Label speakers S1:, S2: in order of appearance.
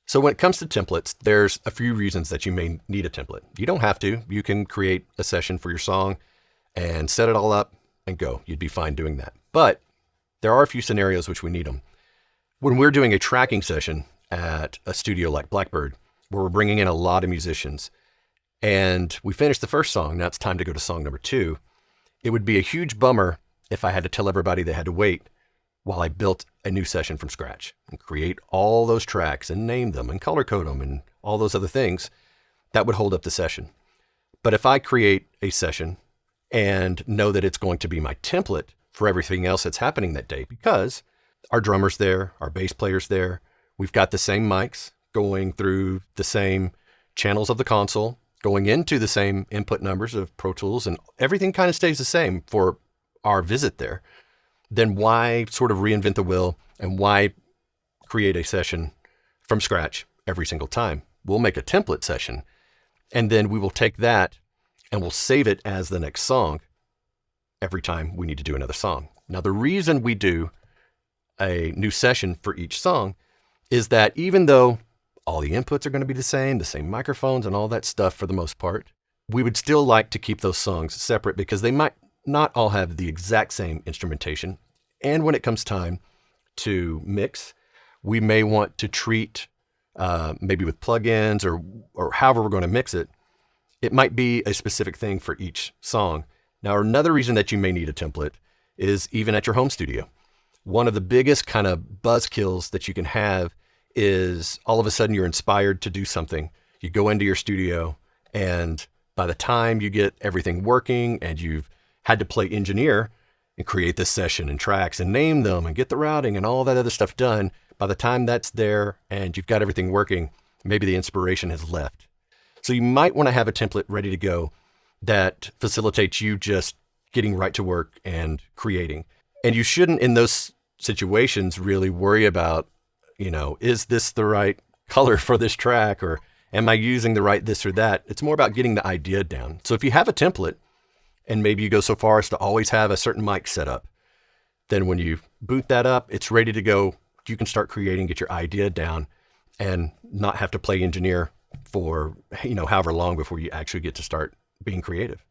S1: So when it comes to templates, there's a few reasons that you may need a template. You don't have to. You can create a session for your song and set it all up and go. You'd be fine doing that. But there are a few scenarios which we need them. When we're doing a tracking session at a studio like Blackbird, where we're bringing in a lot of musicians, and we finish the first song, now it's time to go to song number 2, it would be a huge bummer if I had to tell everybody they had to wait while I built a new session from scratch and create all those tracks and name them and color code them and all those other things. That would hold up the session. But if I create a session and know that it's going to be my template for everything else that's happening that day, because our drummer's there, our bass player's there, we've got the same mics going through the same channels of the console, going into the same input numbers of Pro Tools, and everything kind of stays the same for our visit there, then why sort of reinvent the wheel and why create a session from scratch every single time? We'll make a template session, and then we will take that and we'll save it as the next song every time we need to do another song. Now, the reason we do a new session for each song is that even though all the inputs are going to be the same microphones and all that stuff for the most part, we would still like to keep those songs separate because they might not all have the exact same instrumentation. And when it comes time to mix, we may want to treat, maybe with plugins or however we're going to mix it, it might be a specific thing for each song. Now, another reason that you may need a template is even at your home studio. One of the biggest kind of buzzkills that you can have is all of a sudden you're inspired to do something. You go into your studio, and by the time you get everything working and you've had to play engineer and create this session and tracks and name them and get the routing and all that other stuff done, by the time that's there and you've got everything working, maybe the inspiration has left. So you might want to have a template ready to go that facilitates you just getting right to work and creating. And you shouldn't, in those situations, really worry about, is this the right color for this track, or am I using the right this or that? It's more about getting the idea down. So if you have a template, and maybe you go so far as to always have a certain mic set up, then when you boot that up, it's ready to go. You can start creating, get your idea down, and not have to play engineer for, however long before you actually get to start being creative.